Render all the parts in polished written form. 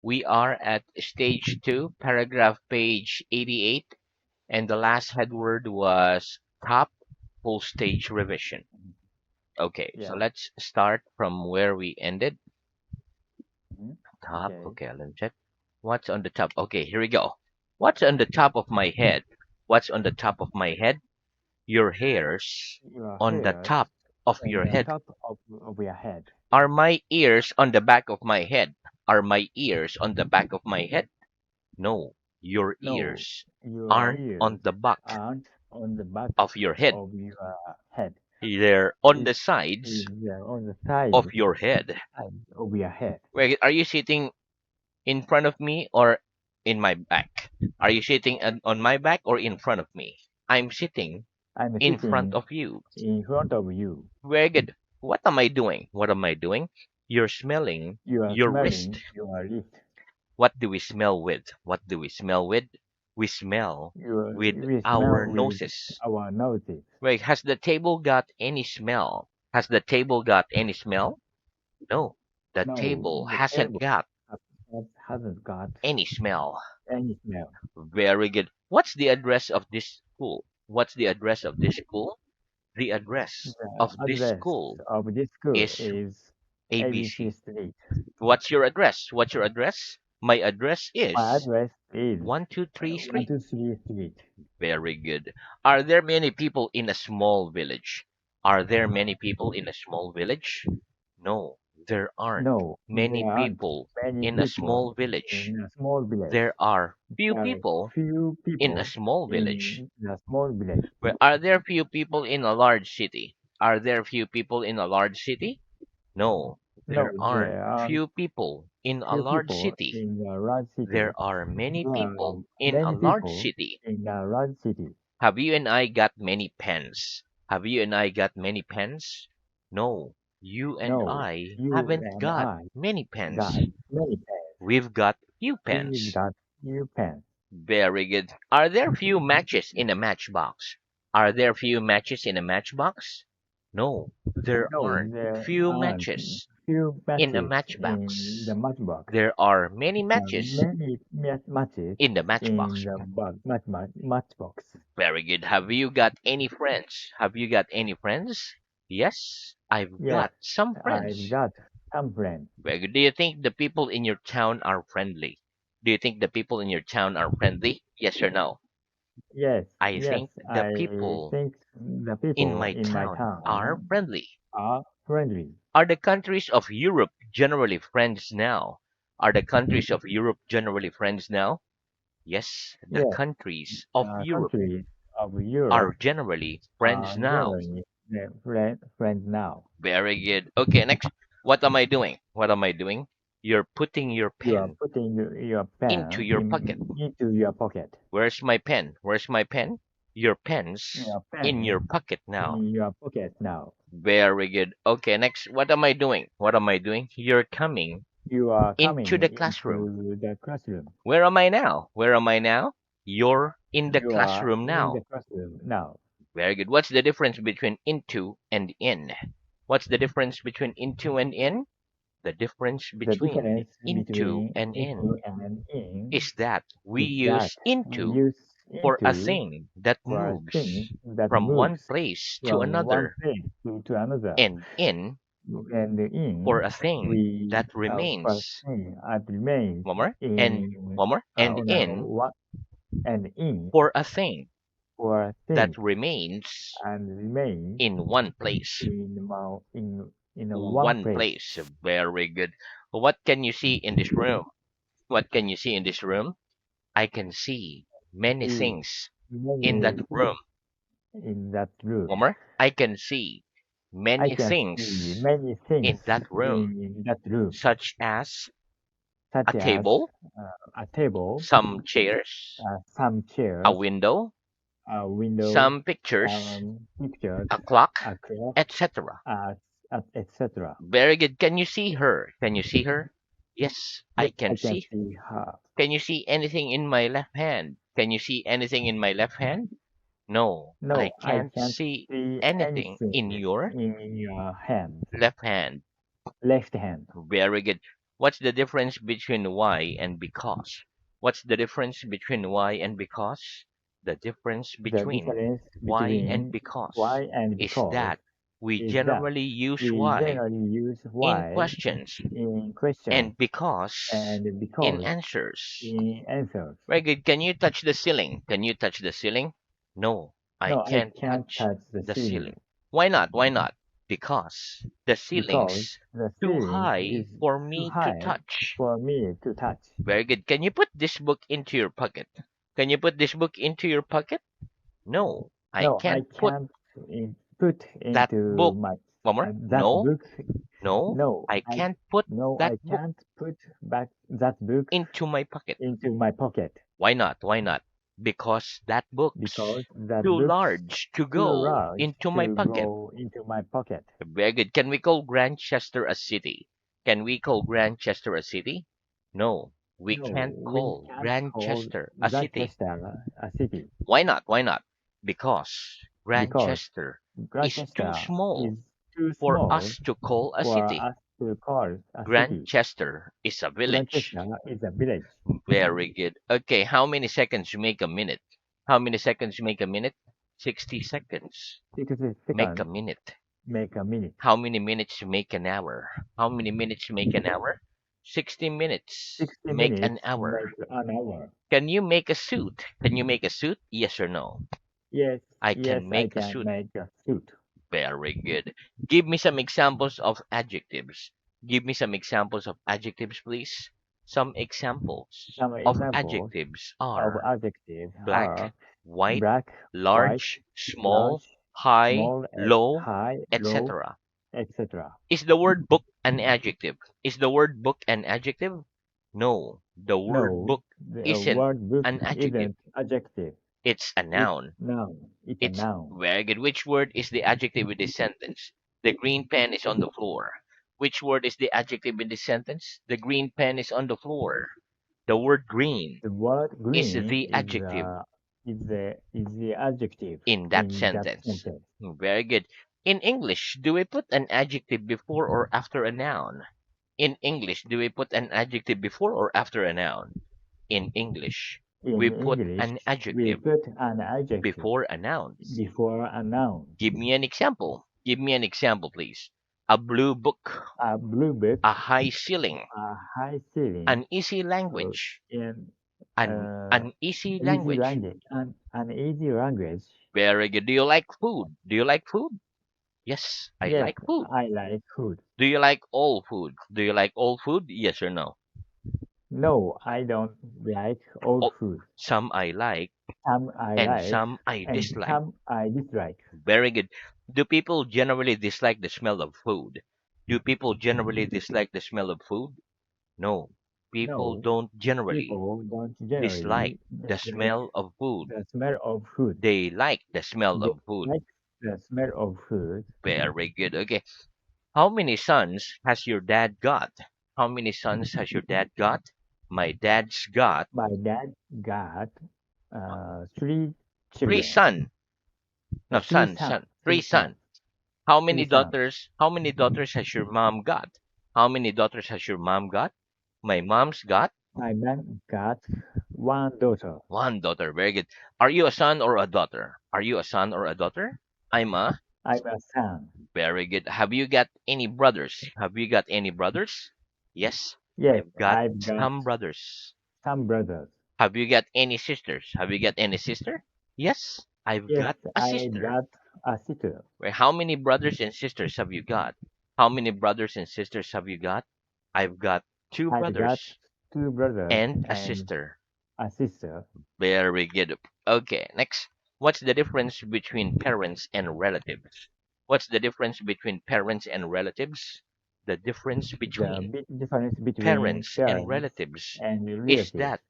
We are at stage 2, paragraph page 88, and the last headword was top full stage revision. Okay, so Yeah. let's start from where we ended. Mhm. Top, Okay. okay, let me check. What's on the top? Okay, here we go. What's on the top of my head? What's on the top of my head? Your hairs Your on the hairs top of on your the head. top of your head. Are my ears on the back of my head? Are my ears on the back of my head? No, your No, ears your aren't on ears the back aren't on the back of your head. of your head. They're on It the sides is on the of side your head. of your head. Wait, are you sitting in front of me or in my back? Are you sitting on my back or in front of me? I'm sitting I'm in front sitting of you. in front of you. Very good. What am I doing? What am I doing? You're smelling You are your wrist. smelling your wrist. What do we smell with? What do we smell with? We smell with We smell our with noses. our noses. Wait, has the table got any smell? Has the table got any smell? No, the No, table the hasn't table got hasn't got any smell. any smell. Very good. What's the address of this school? What's the address of this school? The address The of this address school of this school is is ABC ABC. Street. What's your address? What's your address? My address My is address is 123 Street. 123 Street. Very good. Are there many people in a small village? Are there many people in a small village? No, there aren't No, many there aren't people many in a people small village. in a small village. There are few There are people few in a people small village. in a small village. Well, are there few people in a large city? Are there few people in a large city? No, there No, aren't there are few people in a few large people city. in a large city. There are many There are people in a many large people city. in a large city. Have you and I got many pens? Have you and I got many pens? No, you and No, I you haven't and got I many pens. got many pens. We've got few We've pens. got few pens. Very good. Are there few matches in a matchbox? Are there few matches in a matchbox? No, there No, aren't there few aren't matches few in a matches in matchbox. the matchbox. There are many There are matches many matches in the matchbox. in the matchbox. Very good. Have you got any friends? Have you got any friends? Yes, I've Yes, got some I've friends. got some friends. Very good. Do you think the people in your town are friendly? Do you think the people in your town are friendly? Yes or no? Yes, I yes, think the I people think the in people my in my town are town friendly. are friendly. Are the countries of Europe generally friends now? Are the countries of Europe generally friends now? Yes, the Yes, countries of Europe countries of Europe are generally are friends now. generally friends now. Very good. Okay, next. What am I doing? What am I doing? You're putting your You are pen putting your into pen your pocket. into your pocket. Where's my pen? Where's my pen? Your pen's Your in pen your pocket now. in your pocket now. Very good. Okay, next. What am I doing? What am I doing? You're coming You are into coming the classroom. into the classroom. Where am I now? Where am I now? You're in the You are classroom in the now. classroom now. Very good. What's the difference between into and in? What's the difference between into and in? The difference The between difference into between and in into and in is that we is that use we into use for a into thing that for a thing moves that from one moves place to from one another, place to another. and in And for in a thing we that for remains. thing that remains One more, and in one more, and on a in what and in for a thing for a that thing remains and remains in one place. in a one One place. place. Very good. What can you see in this room? What can you see in this room? I can see many See things in that many room. in that room. One more. I can see I many can see things many things in that room, in that room, such as a such as table, a table, some chairs, some a chairs, window, a window, some pictures, pictures, a clock, a clock, etc. uh, etc. Very good. Can you see her? Can you see her? Yes, I Yes, can I can see. see her. Can you see anything in my left hand? Can you see anything in my left hand? No, I No, I can't can't see see anything anything in your in your hand, left hand. left hand. Very good. What's the difference between why and because? What's the difference between why and because? The difference The between difference why and between because why and is because that we is that generally use we why generally use in why questions in questions and because and in because answers. in answers. Very good. Can you touch the ceiling? Can you touch the ceiling? No, I No, I can't can't touch touch the the ceiling ceiling. Why not? Why not? Because the because ceiling's the too ceiling is high for too me to high touch. for me to touch. Very good. Can you put this book into your pocket? Can you put this book into your pocket? No, I No, I can't put can't put that into book. my One more. that No, book. no, No, I can't put that I book can't put back that book into my pocket. into my pocket Why not? Why not? Because that book's because that too book's large to too go large into my to pocket. go into my pocket. Very good. Can we call Grantchester a city? Can we call Grantchester a city? No, we No, can't we call can't call Grantchester a city. Manchester a city Why not? Why not? Because because Grantchester is too Manchester is small too for small us to call a for city. us to call a city. Grantchester is a village. Manchester is a village. Very good. Okay, how many seconds make a minute? How many seconds make a minute? 60 seconds 60 make a seconds minute. make a minute. How many minutes make an hour? How many minutes make an hour? 60 minutes 60 make an minutes hour. make an hour. Can you make a suit? Can you make a suit? Yes or no? Yes, I yes, can I make a can suit. make a suit. Very good. Give me some examples of adjectives. Give me some examples of adjectives, please. Some examples Some of examples adjectives of are adjectives black, are white, black, white, large, small, large, high, small, low, high, low, etc. etc. Is the word book an adjective? Is the word book an adjective? No, the word No, book the isn't word book an adjective. isn't adjective. It's a It's noun. noun. It's a It's noun. very good. Which word is the adjective in this sentence? The green pen is on the floor. Which word is the adjective in this sentence? The green pen is on the floor. The word green The word is green the adjective is the adjective in that in that sentence. sentence. Very good. In English, do we put an adjective before or after a noun? In English, do we put an adjective before or after a noun? In English, we In put English, an we adjective put an adjective before a noun. before a noun. Give me an example. Give me an example, please. A blue book, A blue book, a high ceiling, a high ceiling, an easy uh, language, in an easy easy language. language, an easy language. Very good. Do you like food? Do you like food? Yes, I Yes, like food. I like food. Do you like all food? Do you like all food? Yes or no? No, I don't like old Oh, food. some I like Some I and like some I and dislike. some I dislike. Very good. Do people generally dislike the smell of food? Do people generally dislike the smell of food? No. People No, don't generally people don't dislike generally the dislike smell of food. the smell of food. They like the smell They of food. like the smell of food. Very good. Okay. How many sons has your dad got? How many sons has your dad got? My dad's got My dad got three three children, son. No, three son, sons, son. Three son. three sons. How many daughters has your mom got? How many daughters has your mom got? My mom's got My man got one daughter. one daughter. Very good. Are you a son or a daughter? Are you a son or a daughter? I'm a I'm a son. very good. Have you got any brothers? Have you got any brothers? Yes, Yes, I've got I've got some brothers. some brothers. Have you got any sisters? Have you got any sister? Yes, I've Yes, got a I sister. got a sister. Right, how many brothers and sisters have you got? How many brothers and sisters have you got? I've got two I've got brothers two brothers and a and sister. a sister. Very good. Okay, next. What's the difference between parents and relatives? What's the difference between parents and relatives? The difference The between big difference between parents and parents relatives and is relatives that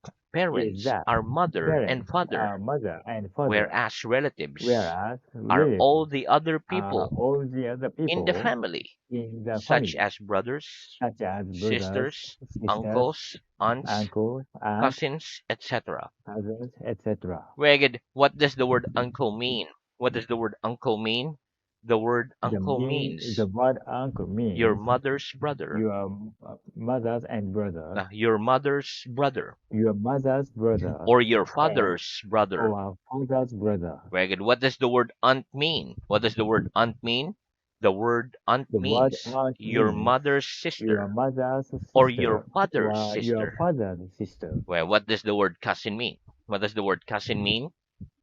is parents that are mother and parents are father, mother and father, whereas relatives whereas are all relatives the other are people all the other in the people family, in the such family, as brothers, such as brothers, sisters, sisters, uncles, aunts, uncles, aunts, cousins, etc. cousins, etc. Very good. What does the word uncle mean? What does the word uncle mean? the word uncle the means? word uncle Your means mother's brother. your mothers and brothers, Your mother's brother. your mother's brother, Or your and father's brother. our father's brother. Very good. What does the word aunt mean? What does the word aunt mean? The word aunt The word means aunt your means mother's your sister mother's or your sister father's or your sister. father's sister. Well, what does the word cousin mean? What does the word cousin mean?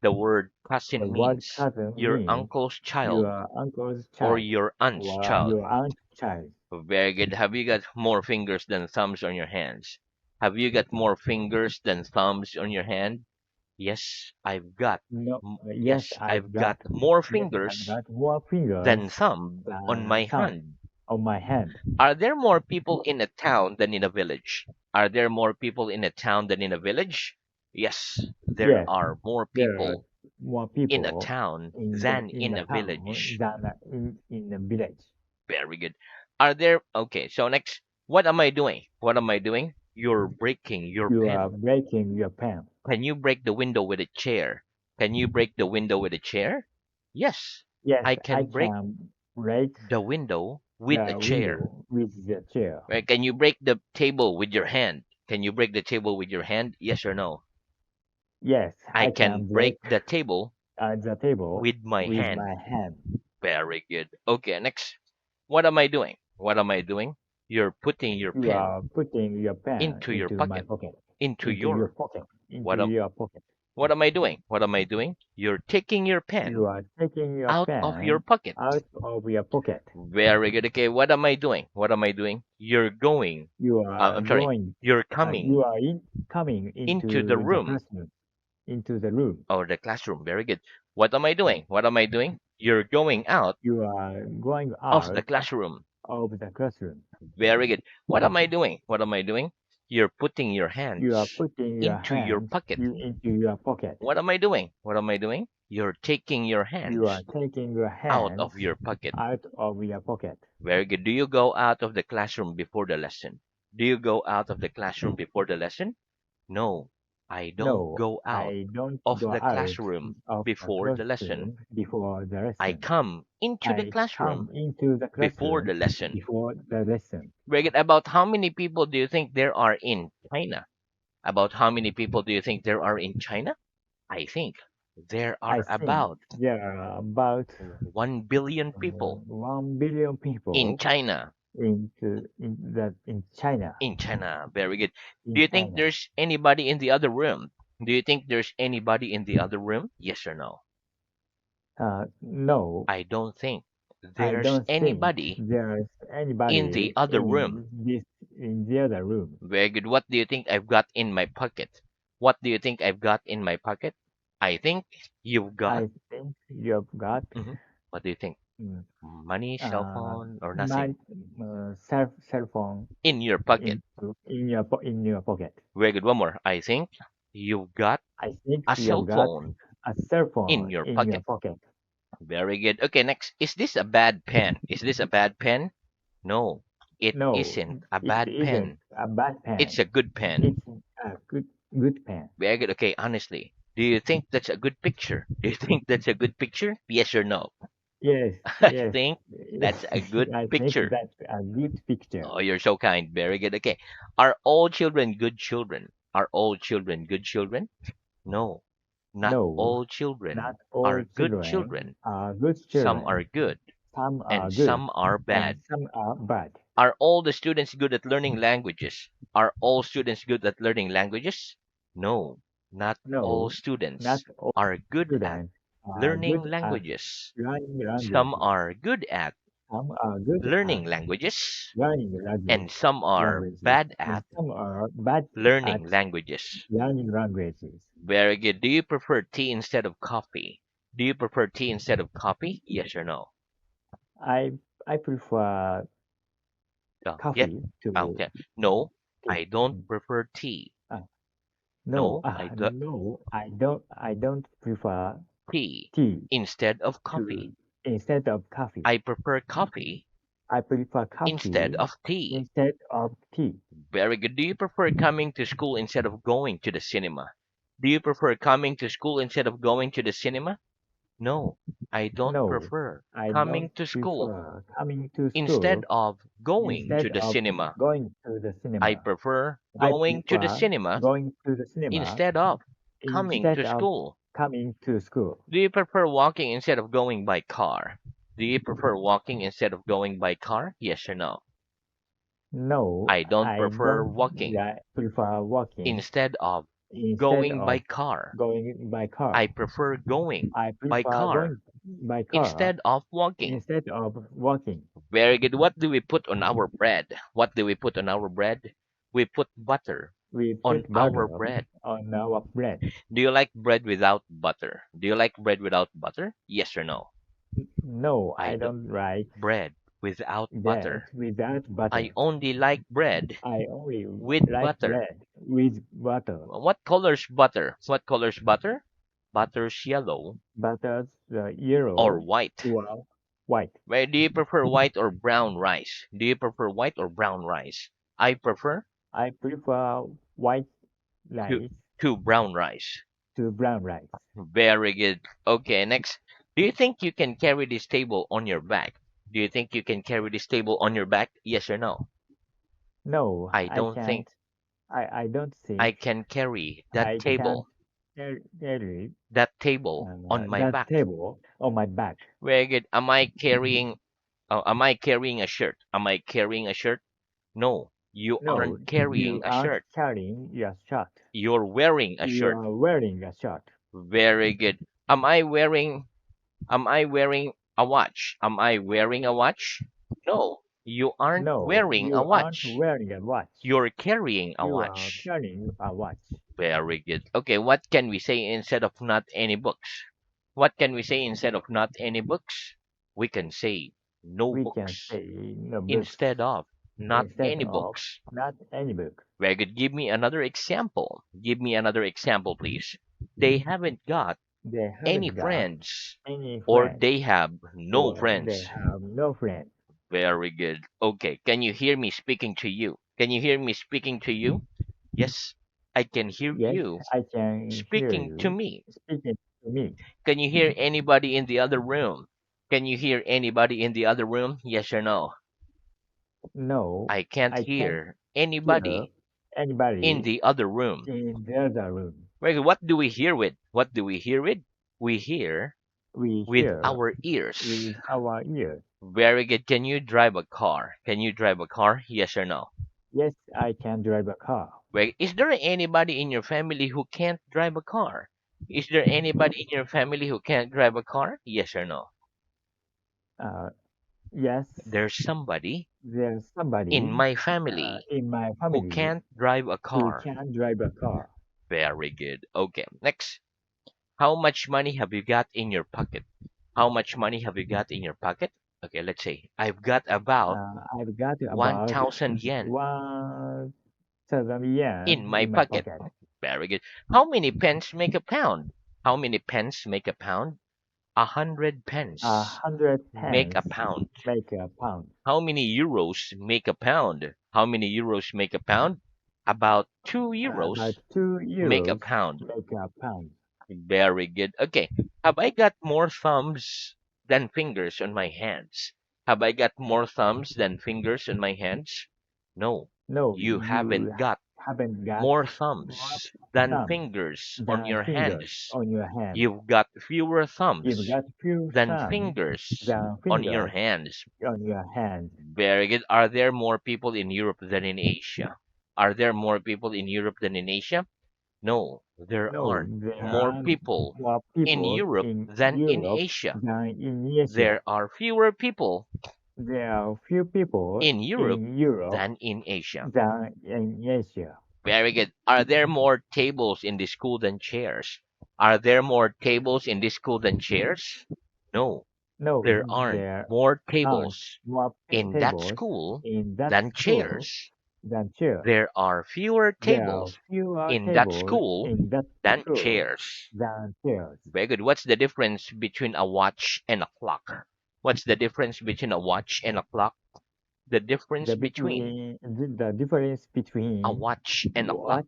The word The cousin word means cousin your means uncle's child your uncle's or child your aunt's or child. your aunt's child. Very good. Have you got more fingers than thumbs on your hands? Have you got more fingers than thumbs on your hand? Yes, I've got. No, Yes, I've got more I've fingers got more than fingers thumb on than my thumb hand. on my hand. Are there more people in a town than in a village? Are there more people in a town than in a village? Yes, there Yes, are more there are people more in a people town in than in in the a town village. than in the village. Very good. Are there, okay, so next, what am I doing? What am I doing? You're breaking your You are pen. breaking your pen. Can you break the window with a chair? Can you break the window with a chair? Yes, Yes, I I can break can break the window with a the chair. window with the chair. Right? Can you break the table with your hand? Can you break the table with your hand? Yes or no? Yes, I I can can break break the table the table with my with hand. my hand. Very good. Okay, next. What am I doing? What am I doing? You're putting your You pen are putting your pen into your into my pocket. pocket, Into into your your. pocket, What into am your pocket. what am I doing? What am I doing? You're taking your pen You are taking your out of your pen pocket. out of your pocket. Very good. Okay, what am I doing? What am I doing? You're going. You are I'm sorry. going, You're coming you are coming into the into the room classroom, into the room. or the classroom. Very good. What am I doing? What am I doing? You're going out You are going of the out classroom. of the classroom. Very good. What am I doing? What am I doing? You're putting your You are hands putting your into your hands pocket. into your pocket. What am I doing? What am I doing? You're taking your You are hands taking your out hands of your pocket. out of your pocket. Very good. Do you go out of the classroom before the lesson? Do you go out of the classroom before the lesson? No, I don't No, go out I don't of go the out classroom of the before the lesson. classroom before the I lesson. come into the I come classroom into the before classroom the lesson. before the lesson. Very good. About how many people do you think there are in China? About how many people do you think there are in China? I think there I are think about there are about 1 billion people 1 billion in people China. in China. In China. Very good. Do In you think China. there's anybody in the other room? Do you think there's anybody in the other room? Yes or no? No, I don't think I there's don't think anybody there's in the anybody other room. in the other room. Very good. What do you think I've got in my pocket? What do you think I've got in my pocket? I think you've got. I think you've got Mhm. What do you think? mm, Money, cell uh, phone, or my nothing cell phone in your pocket? in your pocket. Very good. One more. I think you've got I think a cell you've got phone a cell in phone your in your pocket. pocket. Very good. Okay, next. Is this a bad pen? Is this a bad pen? No, it No, isn't a it bad isn't pen. a bad It's pen. a good pen. It's a good pen. Very good. Okay, honestly, do you think that's a good picture? Do you think that's a good picture? Yes or no? Yes, I yes. think that's a good I think picture. that's a good picture. Oh, you're so kind. Very good. Okay. Are all children good children? Are all children good children? No, not No, all children not all are good children children. are good Some children. are good Some are and good some are and bad. some are bad. Are all the students good at learning languages? Are all students good at learning languages? No, not all No, not students all are good at students are learning good at languages. learning Some languages. are good at Some are good at learning languages, learning and some are languages, bad and at some are bad at learning languages. learning languages. Very good. Do you prefer tea instead of coffee? Do you prefer tea instead of coffee? Yes or no? I I prefer Oh, yeah. coffee to Okay. No, tea. I don't prefer tea. Uh, No, I do no, I don't prefer tea tea instead of coffee. to instead of coffee. I prefer coffee I prefer instead coffee of tea. instead of tea. Very good. Do you prefer coming to school instead of going to the cinema? Do you prefer coming to school instead of going to the cinema? No, I don't No, prefer I coming don't to school. prefer coming to Instead school of going to instead the of cinema, going to the I cinema. prefer I going to the prefer cinema going to the cinema instead of coming instead to of school. coming to school. Do you prefer walking instead of going by car? Do you prefer walking instead of going by car? Yes or no? No, I don't I prefer don't walking prefer walking instead of instead going by of car. going by I car. prefer going I by prefer car going by car instead of walking. instead of walking. Very good. What do we put on our bread? What do we put on our bread? We put butter We on put our butter bread. on our bread. Do you like bread without butter? Do you like bread without butter? Yes or no? No, I I don't. don't like Bread without that butter. without I butter. only like bread I only with like butter. bread with butter. What color's butter? What color's butter? Butter's yellow Butter's or yellow white. or white. Where do you prefer white or brown rice? Do you prefer white or brown rice? I prefer I prefer white to rice brown rice. to brown rice. Very good. Okay, next. Do you think you can carry this table on your back? Do you think you can carry this table on your back? Yes or no? No, I I don't think can't. I don't I think can carry I can't carry that table on my that back. table on my back. Very good. Am I carrying a shirt? Am I carrying a shirt? No, you No, aren't you carrying a aren't shirt. carrying your shirt. You're wearing a You shirt. are wearing a shirt. Very good. Am I wearing am I wearing a watch? Am I wearing a watch? No, you aren't No, wearing a you aren't watch. wearing a watch. You're carrying a You are watch. carrying a watch. Very good. Okay, what can we say instead of not any books? What can we say instead of not any books? We can say no We can books say no books instead of not instead any of books. not any book. Very good. Give me another example. Give me another example, please. They haven't got They any haven't got friends, any or friends, they have no or they friends. have no friends. Very good. Okay, can you hear me speaking to you? Can you hear me speaking to you? Yes, I can hear Yes, you I can hear speaking to you me. speaking to me. Can you hear anybody in the other room? Can you hear anybody in the other room? Yes or no? No, I can't I can't hear hear anybody in anybody the other room. in the other room. Very good. What do we hear with? What do we hear with? We hear We with hear our ears. with our ears. Very good. Can you drive a car? Can you drive a car? Yes or no? Yes, I can drive a car. Well, is there anybody in your family who can't drive a car? Is there anybody in your family who can't drive a car? Yes or no? Uh, yes, There's somebody there's in somebody my family in my who family can't drive a who car. can drive a car. Very good. Okay, next. How much money have you got in your pocket? How much money have you got in your pocket? Okay, let's say I've got about I've got about 1,000 yen 1,000 yen in my in my pocket. pocket. Very good. How many pence make a pound? How many pence make a pound? 100 A pence hundred make a pence pound. make a pound. How many euros make a pound? How many euros make a pound? About 2 About euros two make a euros pound. make a pound. Very good. Okay. Have I got more thumbs than fingers on my hands? Have I got more thumbs than fingers on my hands? No. No, You you haven't got haven't got more more thumbs than thumbs fingers on than your fingers hands. on your hand. You've got fewer You've thumbs got few than thumbs fingers than on your fingers hands. on your hand. Very good. Are there more people in Europe than in Asia? Are there more people in Europe than in Asia? No, there No, aren't there more are people more in people Europe in than in Europe Asia. than in Asia. There are fewer people There are few people in Europe in Europe than in Asia. than in Asia. Very good. Are there more tables in this school than chairs? Are there more tables in this school than chairs? No, No, there aren't there more aren't tables more in that tables school in that than school chairs. than chairs. There are fewer There are tables fewer in that tables school in that than school chairs. than chairs. Very good. What's the difference between a watch and a clock? What's the difference between a watch and a clock? The difference between the difference a between watch and a clock watch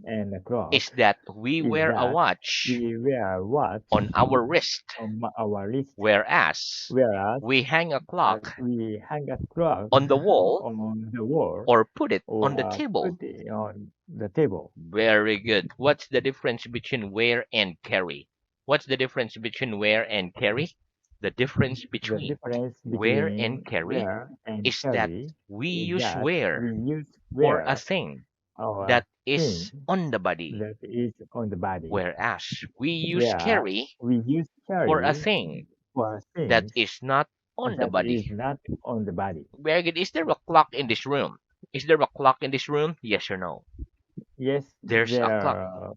and a clock is that we is wear a that watch we wear a watch on our wrist, on our wrist, whereas whereas we hang a clock we hang a clock on the wall on the wall or put it on the or table. put it on the table. Very good. What's the difference between wear and carry? What's the difference between wear and carry? The difference The between difference wear and between carry wear and is that carry we is use that wear we use for a wear thing our that is thing on the body, that is on the body, whereas we use where carry we use for a carry thing for that things is not on the that is body. not on the body. Very good. Is there a clock in this room? Is there a clock in this room? Yes or no? Yes, There's a clock. there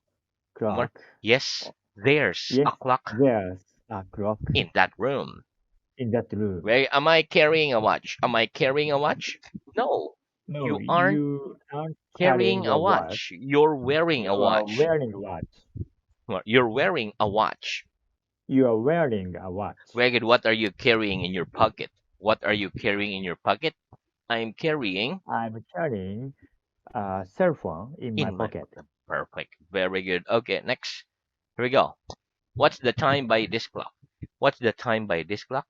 More. clock. Yes, there's Yes, a clock there's a clock in that room. in that room. Where am I carrying a watch? Am I carrying a watch? No, No, you aren't you aren't carrying carrying a a watch. watch. You're wearing a You are watch. wearing a watch. Well, you're wearing a watch. You are wearing a watch. Very good. What are you carrying in your pocket? What are you carrying in your pocket? I'm carrying I'm carrying a cell phone in my in my pocket. pocket. Perfect. Very good. Okay, next. Here we go. What's the time by this clock? What's the time by this clock?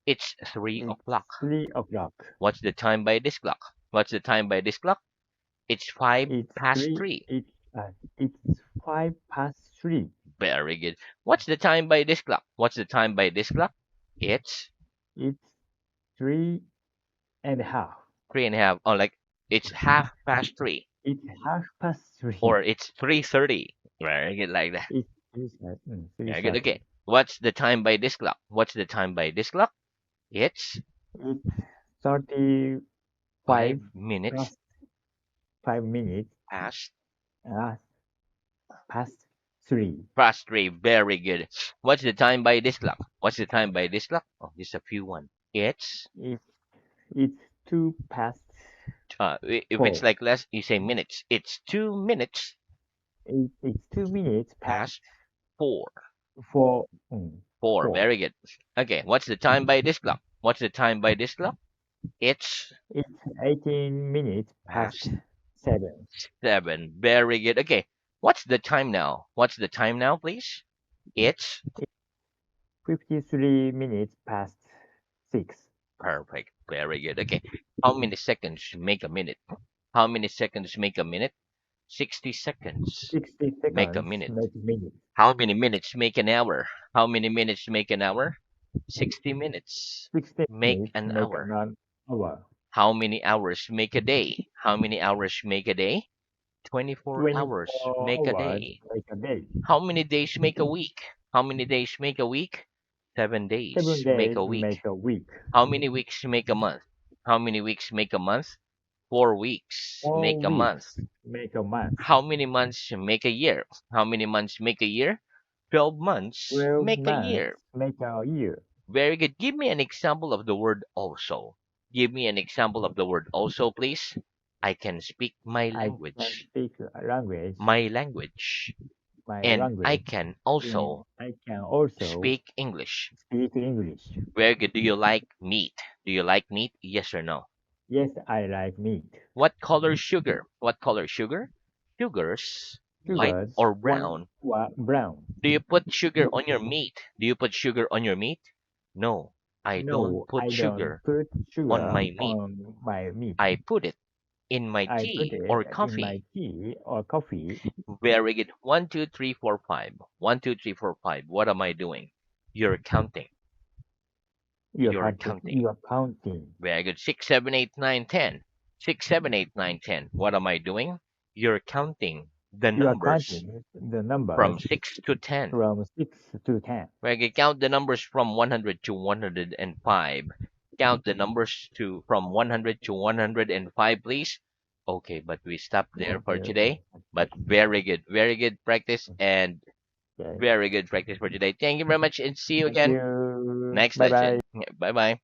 It's 3 It's o'clock. 3 o'clock. What's the time by this clock? What's the time by this clock? It's 5 It's past three. 3. It's 5 past 3. Very good. What's the time by this clock? What's the time by this clock? It's It's 3.5. 3:30. Oh, like it's half past 3, It's half past or 3. it's 3:30. Very good, like that. It's three Very good. thirty. Okay. What's the time by this clock? What's the time by this clock? It's It's 35 5 minutes plus 5 minutes past uh, past 3. past 3. Very good. What's the time by this clock? What's the time by this clock? Oh, just a few one. It's It's it's 2 past if it's 4. like less, you say minutes. It's 2 minutes It's 2 minutes past past 4. 4. 4. 4. Very good. Okay. What's the time by this clock? What's the time by this clock? It's It's 18 minutes past past 7. 7. Very good. Okay. What's the time now? What's the time now, please? It's 53 minutes past 6. perfect. Very good. Okay. How many seconds make a minute? How many seconds make a minute? 60 seconds 60 make a seconds minute. make a minute. How many minutes make an hour? How many minutes make an hour? 60 minutes 60 make minutes an make hour. an hour. How many hours make a day? How many hours make a day? 24 hours 24 make a hours day. make a day. How many days make a week? How many days make a week? 7 7 days make days a week. make a week. How many weeks make a month? How many weeks make a month? 4 weeks 4 make a month. weeks make a month. How many months make a year? How many months make a year? 12 months 12 make a months year. make a year. Very good. Give me an example of the word also. Give me an example of the word also, please. I can speak my I can language. speak language, My language. my And I language, can and also I can also speak English. speak English. Very good. Do you like meat? Do you like meat? Yes or no? Yes, I like meat. What color sugar? What color sugar? Sugar's white Sugars, or white, brown? brown. Do you put sugar on your meat? Do you put sugar on your meat? No, I don't No, put I don't sugar put on sugar my meat. on my meat. I put it in my I put tea it or in my coffee. tea or coffee. Very good. 1, 2, 3, 4, 5. 1, 2, 3, 4, 5. What am I doing? You're counting. You're counting. You are counting. Very good. 6, 7, 8, 9, 10. 6, 7, 8, 9, 10. What am I doing? You're counting the You are numbers counting the from numbers 6 to 10. from 6 to 10. Very good. Count the numbers from 100 to 105. Count the numbers to from 100 to 105, please. Okay, but we stop there for Okay, today. But very good. Very good practice and okay. very good practice for today. Thank you very much and see you Thank again you. next Bye bye. lesson. Bye bye.